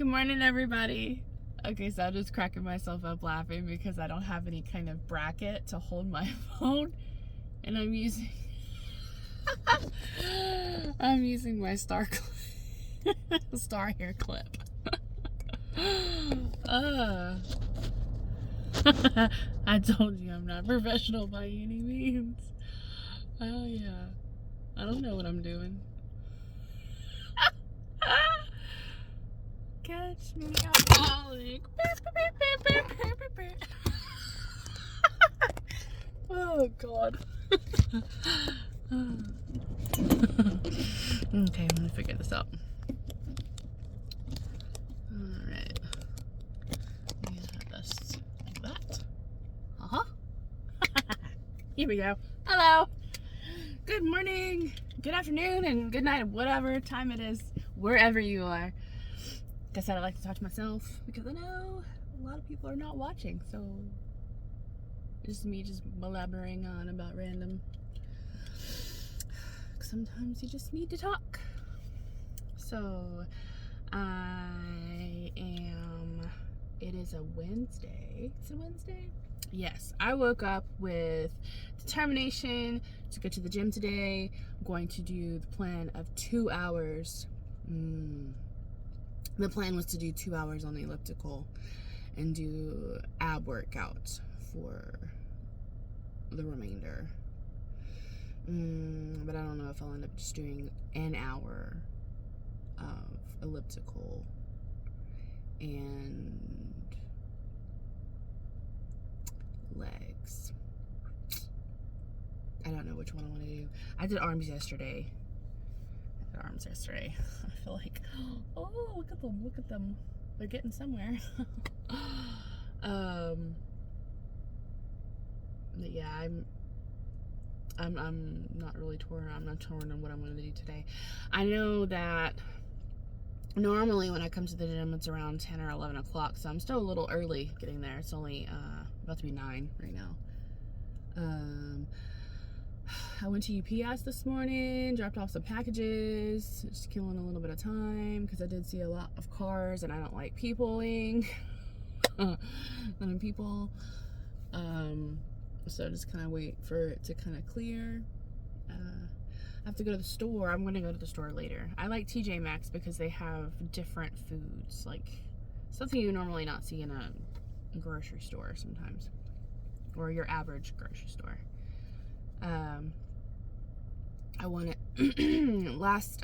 Good morning, everybody. Okay, so I'm just cracking myself up laughing because I don't have any kind of bracket to hold my phone, and I'm using my star hair clip. I told you I'm not professional by any means. Oh yeah, I don't know what I'm doing. Catch me falling. Oh God. Okay, I'm gonna figure this out. Alright. This like that. Here we go. Hello. Good morning, good afternoon, and good night, whatever time it is, wherever you are. Like I said, I like to talk to myself because I know a lot of people are not watching, so it's me just blabbering on about random. Sometimes you just need to talk. So it is a Wednesday. It's a Wednesday? Yes, I woke up with determination to go to the gym today. I'm going to do the plan of 2 hours. The plan was to do 2 hours on the elliptical and do ab workouts for the remainder. But I don't know if I'll end up just doing an hour of elliptical and legs. I don't know which one I want to do. I did arms yesterday. I feel like, oh, look at them. They're getting somewhere. But yeah, I'm not really torn. I'm not torn on what I'm going to do today. I know that normally when I come to the gym, it's around 10 or 11 o'clock, so I'm still a little early getting there. It's only about to be 9 right now. I went to UPS this morning, dropped off some packages, just killing a little bit of time because I did see a lot of cars and I don't like peopling. People. So just kind of wait for it to kind of clear. I have to go to the store. I'm going to go to the store later. I like TJ Maxx because they have different foods, like something you normally not see in a grocery store sometimes, or your average grocery store. I wanted last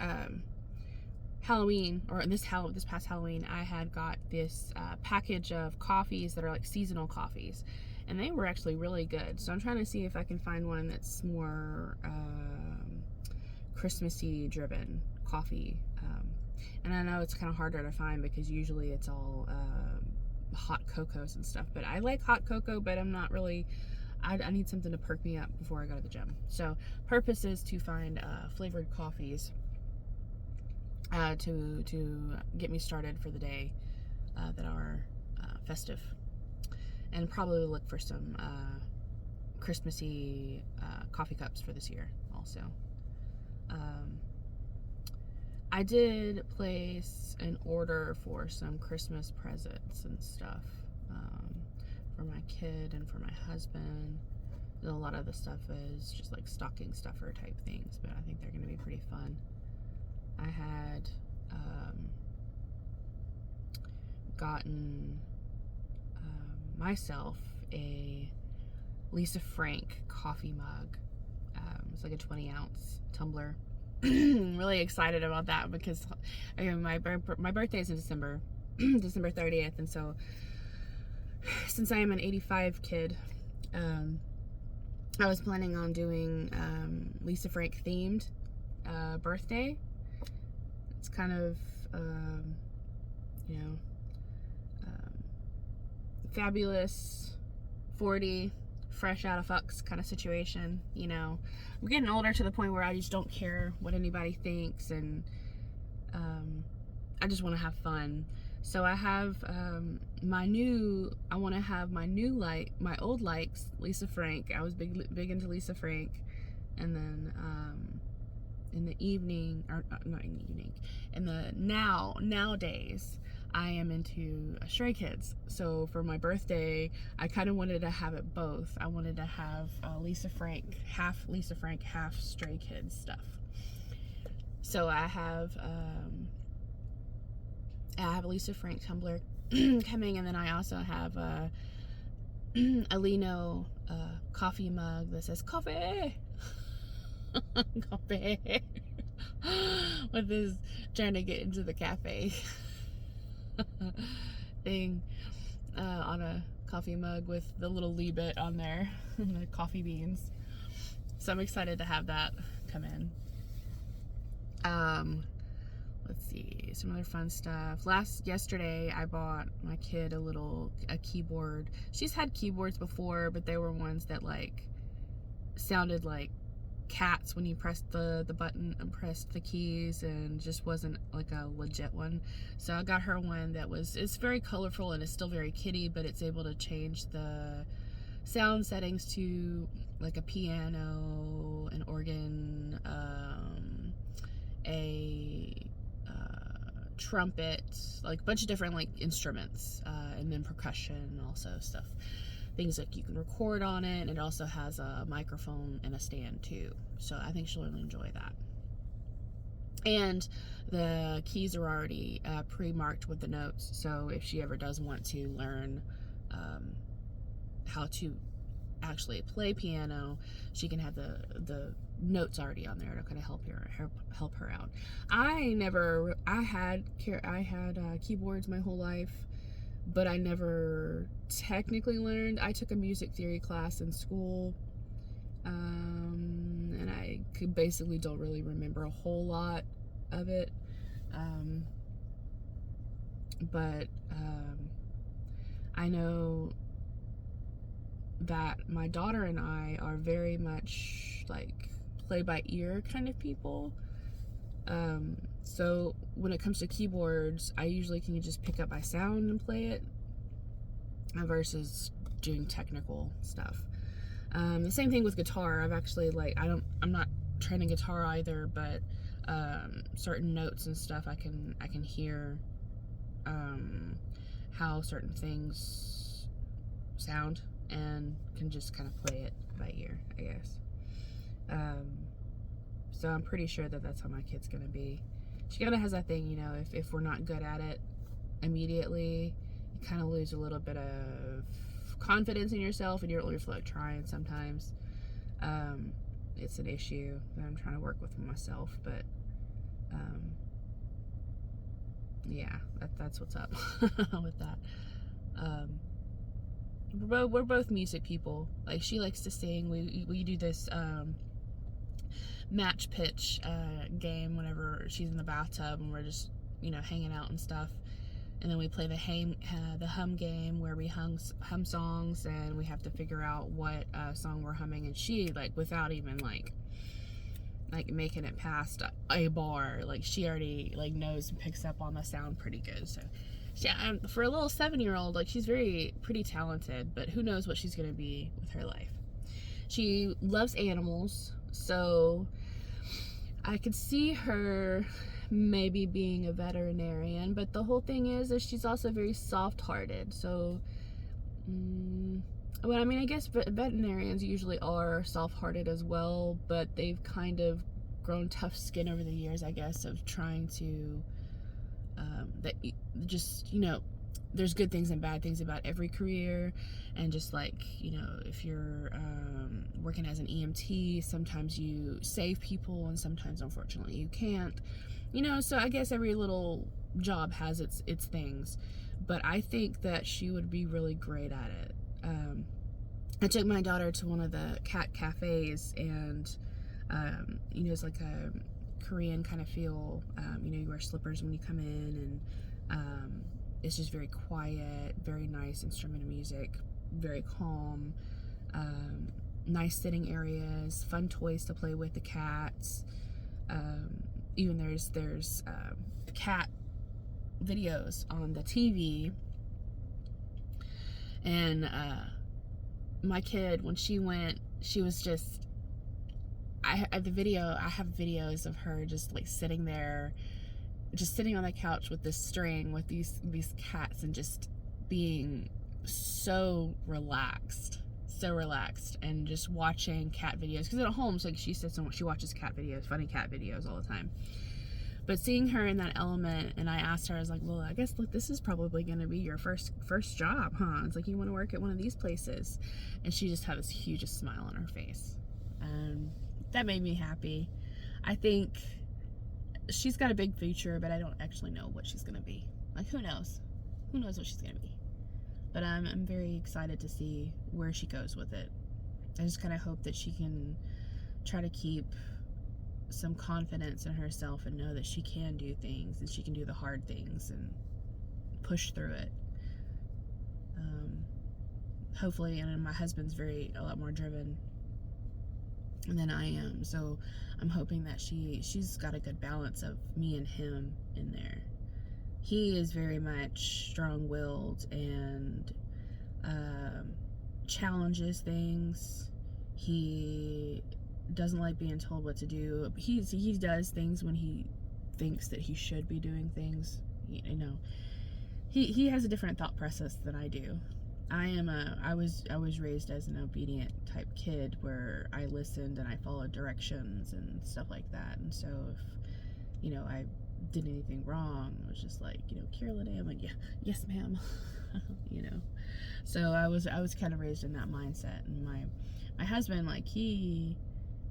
Halloween, or this past Halloween, I had got this package of coffees that are like seasonal coffees, and they were actually really good. So I'm trying to see if I can find one that's more Christmassy driven coffee. And I know it's kind of harder to find because usually it's all hot cocos and stuff. But I like hot cocoa, but I'm not really. I need something to perk me up before I go to the gym. So purpose is to find flavored coffees to get me started for the day that are festive, and probably look for some Christmassy coffee cups for this year also. I did place an order for some Christmas presents and stuff for my kid and for my husband. And a lot of the stuff is just like stocking stuffer type things, but I think they're going to be pretty fun. I had gotten myself a Lisa Frank coffee mug. It's like a 20-ounce tumbler. I'm really excited about that because my birthday is in December 30th, and so since I am an 85 kid, I was planning on doing Lisa Frank themed birthday. It's kind of fabulous 40 fresh out of fucks kind of situation. I'm getting older to the point where I just don't care what anybody thinks, and I just want to have fun. So I have my old likes, Lisa Frank. I was big into Lisa Frank, and then in the evening, or not in the evening, in the nowadays, I am into Stray Kids. So for my birthday, I kind of wanted to have it both. I wanted to have Lisa Frank, half Stray Kids stuff. So I have a Lisa Frank tumbler coming, and then I also have a Lino coffee mug that says coffee. Coffee. With this trying to get into the cafe thing on a coffee mug with the little Lee bit on there and the coffee beans. So I'm excited to have that come in. Let's see, some other fun stuff. Yesterday I bought my kid a keyboard. She's had keyboards before, but they were ones that like sounded like cats when you pressed the button and pressed the keys, and just wasn't like a legit one. So I got her one that it's very colorful and it's still very kiddie, but it's able to change the sound settings to like a piano, an organ, a trumpet, like a bunch of different like instruments, and then percussion also stuff. Things like you can record on it, and it also has a microphone and a stand too. So I think she'll really enjoy that. And the keys are already pre-marked with the notes, so if she ever does want to learn how to actually play piano, she can have the notes already on there to kind of help her out. I had keyboards my whole life, but I never technically learned. I took a music theory class in school, and I basically don't really remember a whole lot of it. But I know that my daughter and I are very much like play by ear kind of people. So when it comes to keyboards, I usually can just pick up by sound and play it versus doing technical stuff. The same thing with guitar. I've actually I'm not training guitar either, but certain notes and stuff I can hear how certain things sound and can just kind of play it by ear, I guess. So I'm pretty sure that that's how my kid's gonna be. She kind of has that thing, if we're not good at it immediately, you kind of lose a little bit of confidence in yourself, and you don't really feel like trying sometimes. It's an issue that I'm trying to work with myself, but yeah, that's what's up with that. We're both music people. Like, she likes to sing. We do this match pitch game whenever she's in the bathtub and we're just hanging out and stuff, and then we play the hum game where we hum songs, and we have to figure out what song we're humming, and she, like, without even like making it past a bar, like, she already like knows and picks up on the sound pretty good. So yeah, for a little 7-year-old, like, she's pretty talented, but who knows what she's gonna be with her life. She loves animals, so I could see her maybe being a veterinarian, but the whole thing is that she's also very soft-hearted. So, well, I mean, I guess veterinarians usually are soft-hearted as well, but they've kind of grown tough skin over the years, I guess, of trying to there's good things and bad things about every career, and just like, if you're working as an EMT, sometimes you save people and sometimes unfortunately you can't, so I guess every little job has its things, but I think that she would be really great at it. I took my daughter to one of the cat cafes, and it's like a Korean kind of feel. You wear slippers when you come in, and it's just very quiet, very nice instrumental music, very calm, nice sitting areas, fun toys to play with the cats. Even there's cat videos on the TV, and my kid, when she went, she was just, I have videos of her just like sitting there just sitting on the couch with this string with these cats and just being so relaxed, and just watching cat videos, because at home, so like she says, she watches cat videos, funny cat videos all the time. But seeing her in that element, and I asked her, I was like, well, I guess, look, this is probably going to be your first job, huh? It's like, you want to work at one of these places. And she just had this hugest smile on her face. And that made me happy. I think she's got a big future, but I don't actually know what she's going to be. Like, who knows? Who knows what she's going to be? But I'm very excited to see where she goes with it. I just kind of hope that she can try to keep some confidence in herself and know that she can do things, and she can do the hard things and push through it. Hopefully, and my husband's a lot more driven than I am, so I'm hoping that she's got a good balance of me and him in there. He is very much strong-willed and challenges things. He doesn't like being told what to do. He does things when he thinks that he should be doing things. You know, he has a different thought process than I do. I was raised as an obedient type kid, where I listened and I followed directions and stuff like that. And so if I did anything wrong, I was just like, Carolyn, I'm like, yeah, yes ma'am. So I was kind of raised in that mindset. And my husband, like, he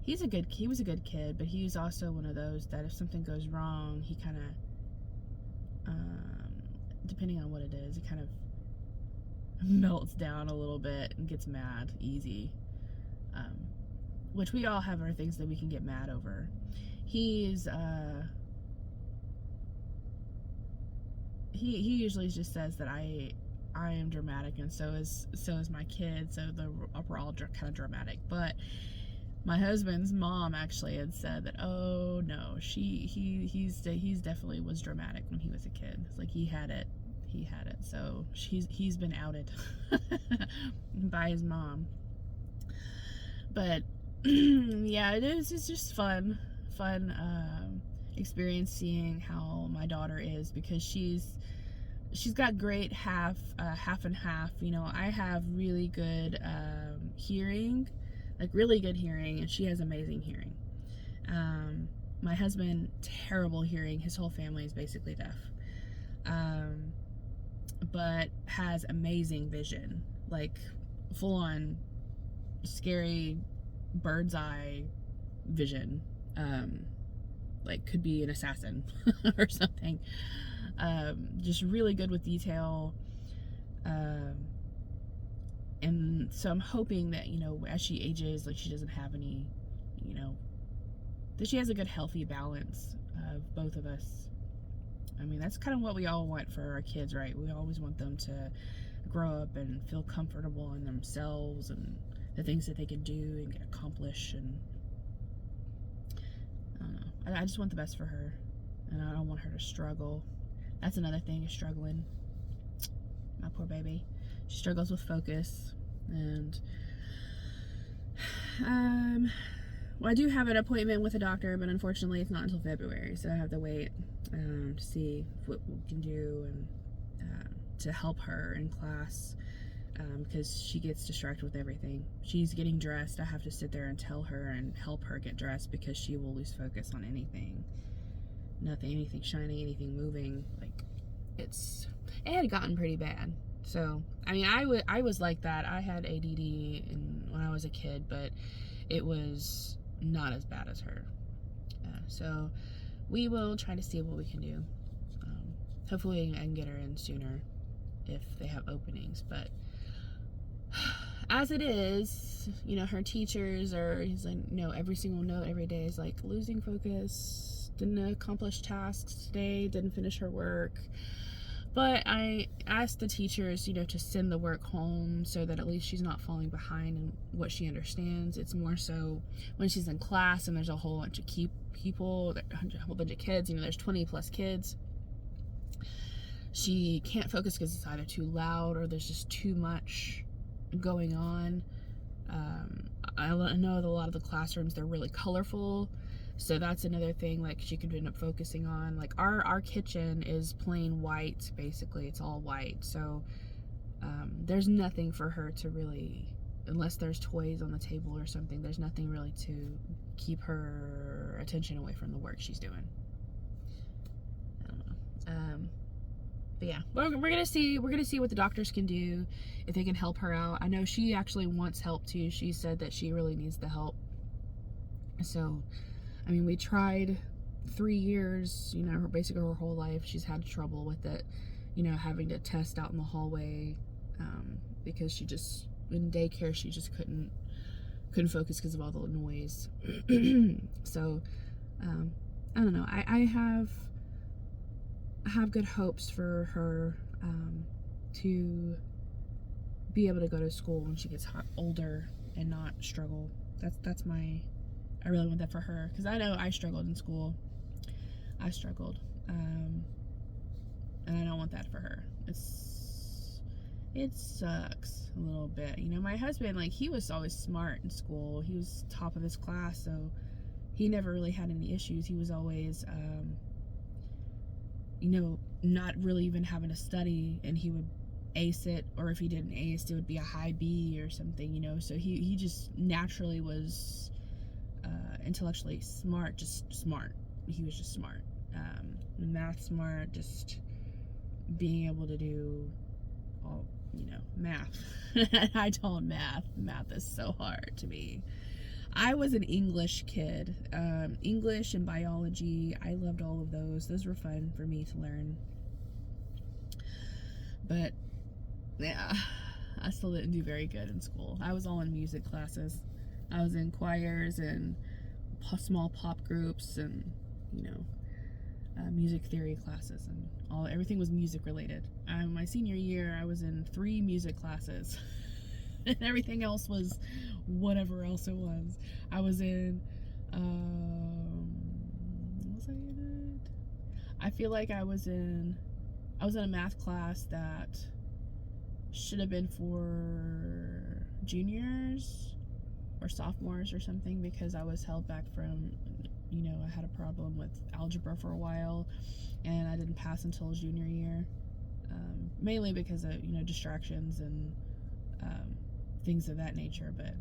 was a good kid, but he's also one of those that if something goes wrong, he kind of, depending on what it is, he kind of melts down a little bit and gets mad easy. Which we all have our things that we can get mad over. He usually just says that I am dramatic, and so is my kid. So we're all kind of dramatic, but my husband's mom actually had said that, oh no, he's definitely was dramatic when he was a kid. It's like he had it. So he's been outed by his mom. But yeah, it's just fun experience seeing how my daughter is, because she's got great half and half. I have really good hearing. Like really good hearing, and she has amazing hearing. My husband, terrible hearing. His whole family is basically deaf, but has amazing vision, like full on scary bird's eye vision. Like could be an assassin or something. Just really good with detail. And so I'm hoping that, as she ages, like she doesn't have any, that she has a good healthy balance of both of us. I mean, that's kind of what we all want for our kids, right? We always want them to grow up and feel comfortable in themselves and the things that they can do and can accomplish. And I don't know. I just want the best for her, and I don't want her to struggle. That's another thing, is struggling. My poor baby. She struggles with focus, and well, I do have an appointment with a doctor, but unfortunately it's not until February, so I have to wait to see what we can do and to help her in class, because she gets distracted with everything. She's getting dressed. I have to sit there and tell her and help her get dressed, because she will lose focus on anything shiny, anything moving. Like it had gotten pretty bad. So, I mean, I was like that. I had ADD when I was a kid, but it was not as bad as her. So, we will try to see what we can do. Hopefully, I can get her in sooner if they have openings. But as it is, her teachers he's like, every single note every day is like, losing focus, didn't accomplish tasks today, didn't finish her work. But I asked the teachers, to send the work home so that at least she's not falling behind in what she understands. It's more so when she's in class and there's a whole bunch of people, a whole bunch of kids, there's 20 plus kids. She can't focus because it's either too loud or there's just too much going on. I know that a lot of the classrooms, they're really colorful. So that's another thing, like, she could end up focusing on. Like, our kitchen is plain white, basically. It's all white. So there's nothing for her to really, unless there's toys on the table or something, there's nothing really to keep her attention away from the work she's doing. I don't know. But yeah, we're gonna see what the doctors can do, if they can help her out. I know she actually wants help too. She said that she really needs the help. So, I mean, we tried 3 years, you know, basically her whole life she's had trouble with it, you know, having to test out in the hallway, because she just, in daycare, she just couldn't focus because of all the noise. So I don't know, I have good hopes for her, to be able to go to school when she gets older and not struggle. That's my, I really want that for her, because I know I struggled in school. I struggled, and I don't want that for her. It sucks a little bit. You know, my husband, like, he was always smart in school. He was top of his class, so he never really had any issues. He was always, you know, not really even having to study, and he would ace it, or if he didn't ace, it would be a high B or something, you know. So he just naturally was intellectually smart, just smart. He was just smart, math smart, just being able to do all, you know, math. I told math is so hard to me. I was an English kid. English and biology, I loved all of those. Those were fun for me to learn. But yeah, I still didn't do very good in school. I was all in music classes. I was in choirs and small pop groups, and, you know, music theory classes, and everything was music related. My senior year, I was in 3 music classes, and everything else was whatever else it was. I was in, what was I in it? I feel like I was in a math class that should have been for juniors or sophomores or something, because I was held back from, you know, I had a problem with algebra for a while, and I didn't pass until junior year, mainly because of, you know, distractions and things of that nature. But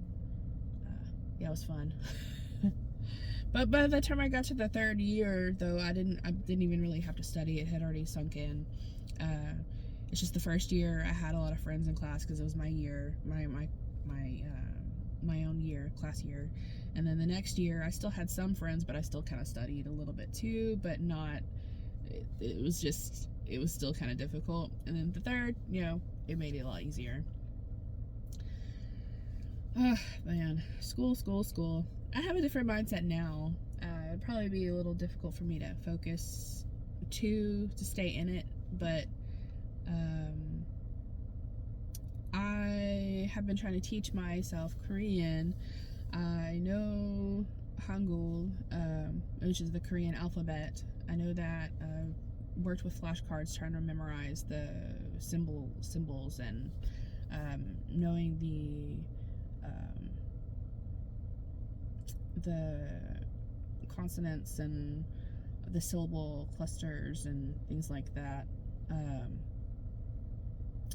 yeah, it was fun. But by the time I got to the 3rd year, though, I didn't even really have to study. It had already sunk in. It's just the 1st year I had a lot of friends in class, because it was my year, my own year, class year. And then the next year I still had some friends, but I still kind of studied a little bit too, but not, it was still kind of difficult. And then the 3rd, you know, it made it a lot easier. Man, school. I have a different mindset now. It'd probably be a little difficult for me to focus to stay in it, but I have been trying to teach myself Korean. I know Hangul, which is the Korean alphabet. I know that. Worked with flashcards trying to memorize the symbols, and knowing the consonants and the syllable clusters and things like that.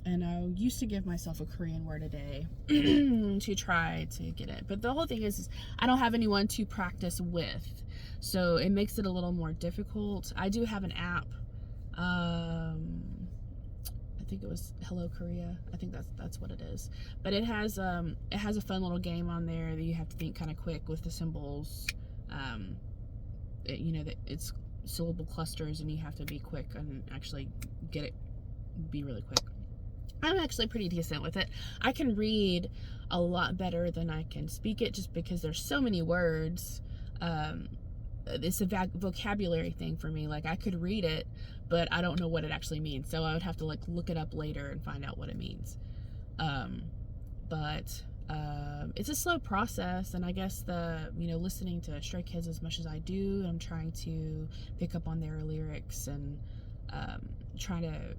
And I used to give myself a Korean word a day to try to get it. But the whole thing is I don't have anyone to practice with, so it makes it a little more difficult. I do have an app. I think it was Hello Korea. I think that's what it is. But it has a fun little game on there that you have to think kind of quick with the symbols. You know, that it's syllable clusters, and you have to be quick and actually get it, be really quick. I'm actually pretty decent with it. I can read a lot better than I can speak it, just because there's so many words. It's a vocabulary thing for me. Like, I could read it, but I don't know what it actually means, so I would have to, like, look it up later and find out what it means. But it's a slow process, and I guess listening to Stray Kids as much as I do, I'm trying to pick up on their lyrics and trying to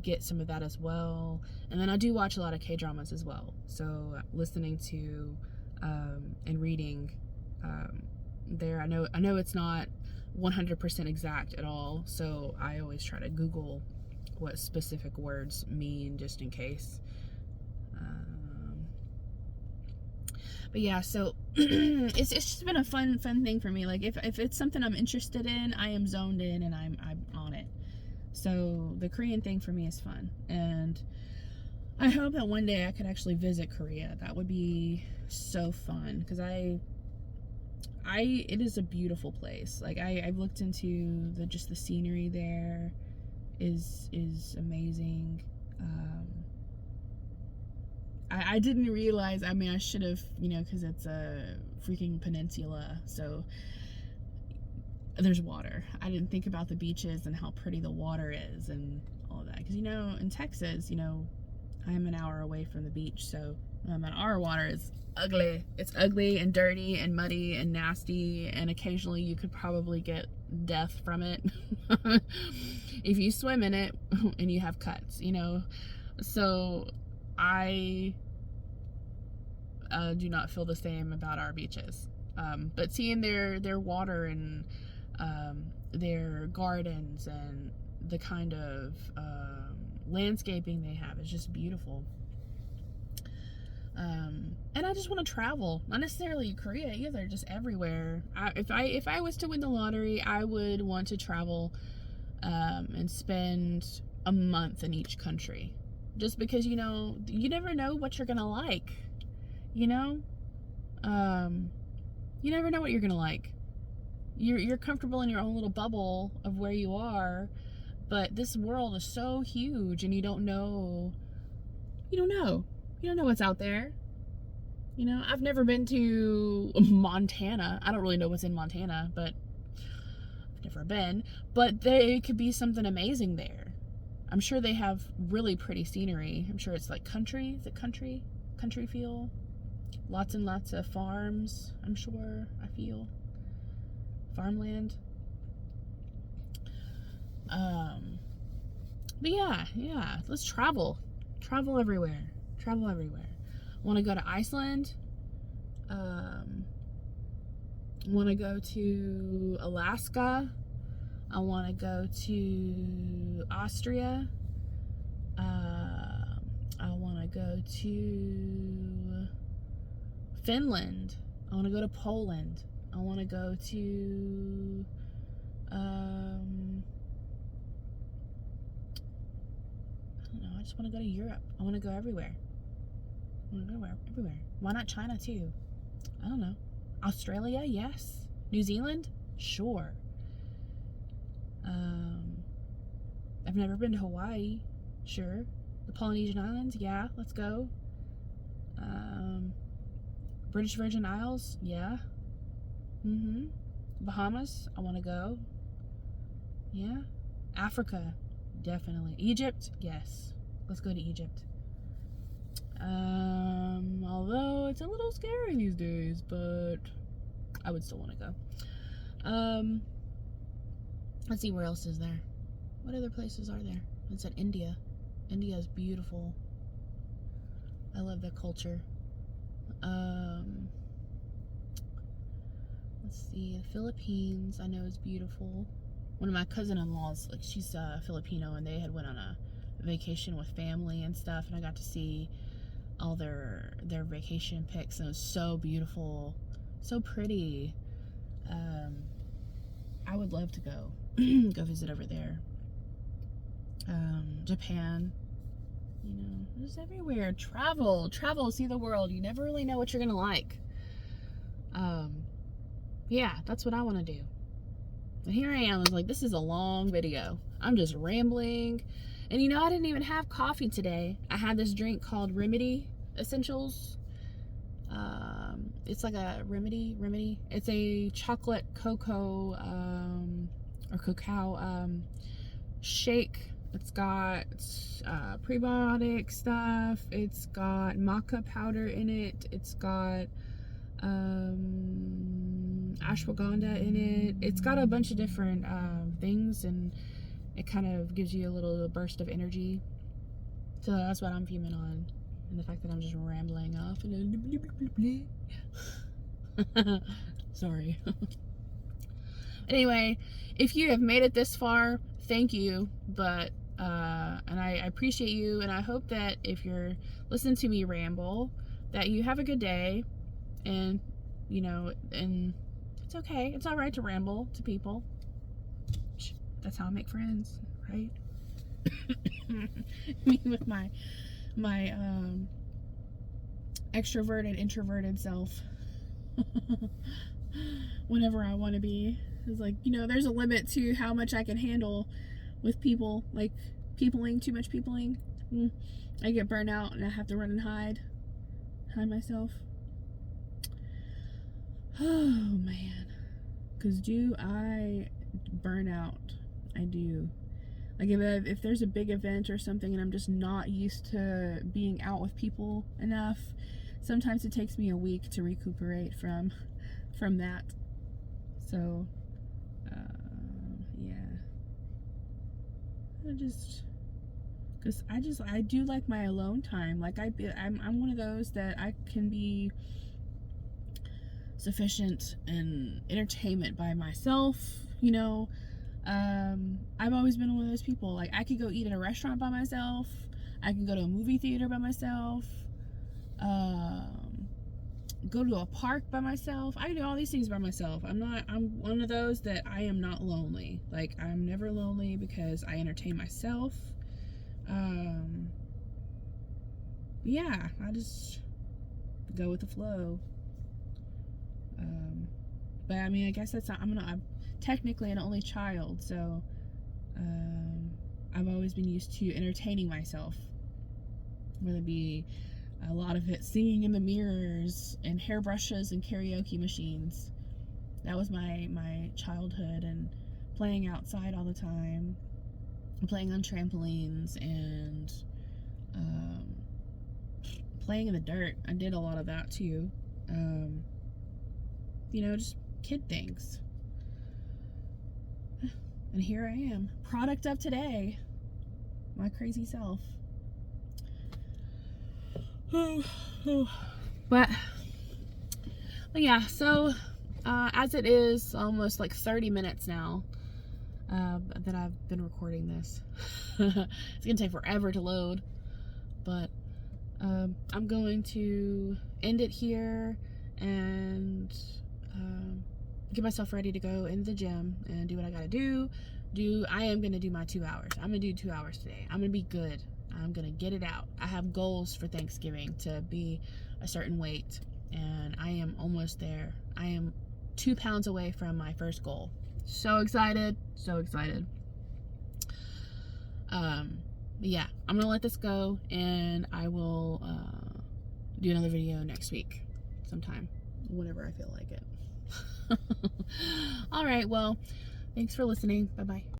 get some of that as well. And then I do watch a lot of K-dramas as well, so listening to and reading there. I know it's not 100% exact at all, so I always try to Google what specific words mean just in case. But yeah, so it's just been a fun thing for me. Like if it's something I'm interested in, I am zoned in and I'm on it. So the Korean thing for me is fun, and I hope that one day I could actually visit Korea. That would be so fun, because it is a beautiful place. Like I've looked into just the scenery there is amazing. I didn't realize, I mean, I should have, because it's a freaking peninsula, so there's water. I didn't think about the beaches and how pretty the water is and all that, because in Texas, I'm an hour away from the beach, so our water is ugly. It's ugly and dirty and muddy and nasty, and occasionally you could probably get death from it if you swim in it and you have cuts, so I do not feel the same about our beaches, but seeing their water and their gardens and the kind of landscaping they have is just beautiful. And I just want to travel, not necessarily Korea either, just everywhere. If I was to win the lottery, I would want to travel and spend a month in each country, just because you never know what you're gonna like. You never know what you're gonna like. You're comfortable in your own little bubble of where you are, but this world is so huge, and you don't know what's out there. I've never been to Montana. I don't really know what's in Montana, but I've never been. But there could be something amazing there. I'm sure they have really pretty scenery. I'm sure it's like country. Is it country? Country feel? Lots and lots of farms, I'm sure. I feel. Farmland. But yeah. Let's travel. Travel everywhere. Want to go to Iceland. Want to go to Alaska. I want to go to Austria. I want to go to Finland. I want to go to Poland. I want to go to I don't know, I just want to go to Europe. I want to go everywhere. Everywhere. Why not China too? I don't know. Australia, yes. New Zealand, sure. I've never been to Hawaii, sure. The Polynesian Islands, yeah, let's go. British Virgin Isles, yeah. Bahamas, I want to go. Yeah. Africa, definitely. Egypt, yes. Let's go to Egypt. Although it's a little scary these days, but I would still want to go. Let's see, where else is there? What other places are there? It said India. India is beautiful. I love their culture. Let's see, the Philippines I know is beautiful. One of my cousin-in-laws, like, she's Filipino, and they had went on a vacation with family and stuff, and I got to see all their vacation pics, and it was so beautiful, so pretty. I would love to go visit over there. Japan, just everywhere. Travel, see the world. You never really know what you're gonna like. Yeah, that's what I want to do. And here I am. I was like, this is a long video. I'm just rambling. And I didn't even have coffee today. I had this drink called Remedy Essentials. It's like a remedy. It's a chocolate cocoa or cacao shake. It's got prebiotic stuff. It's got maca powder in it. It's got ashwagandha in it. It's got a bunch of different things, and it kind of gives you a little burst of energy. So that's what I'm fuming on, and the fact that I'm just rambling off and Sorry. Anyway, if you have made it this far, thank you. But and I appreciate you, and I hope that if you're listening to me ramble, that you have a good day, and you know, and it's okay. It's all right to ramble to people. That's how I make friends, right? Me with my extroverted, introverted self. Whenever I want to be, it's like, you know, there's a limit to how much I can handle with people. Like peopling, too much peopling. I get burnt out and I have to run and hide myself. Oh man, because do I burn out? I do. Like if there's a big event or something and I'm just not used to being out with people enough, sometimes it takes me a week to recuperate from that. So yeah, I do like my alone time. Like I'm one of those that I can be sufficient in entertainment by myself, you know. I've always been one of those people. Like I could go eat at a restaurant by myself, I can go to a movie theater by myself, go to a park by myself. I can do all these things by myself. I'm one of those that I am not lonely. Like I'm never lonely because I entertain myself. Yeah, I just go with the flow. But I mean, I guess that's not, I'm technically an only child, so I've always been used to entertaining myself, whether it be a lot of it singing in the mirrors and hairbrushes and karaoke machines. That was my childhood, and playing outside all the time, playing on trampolines, and playing in the dirt. I did a lot of that too. You know, just kid things. And here I am, product of today, my crazy self. But yeah, so as it is almost like 30 minutes now that I've been recording this. It's gonna take forever to load, but I'm going to end it here and get myself ready to go into the gym and do what I gotta do. I am gonna do my 2 hours. I'm gonna do 2 hours today. I'm gonna be good. I'm gonna get it out. I have goals for Thanksgiving to be a certain weight, and I am almost there. I am 2 pounds away from my first goal. So excited, so excited. Yeah, I'm gonna let this go, and I will do another video next week sometime, whenever I feel like it. All right, well, thanks for listening. Bye-bye.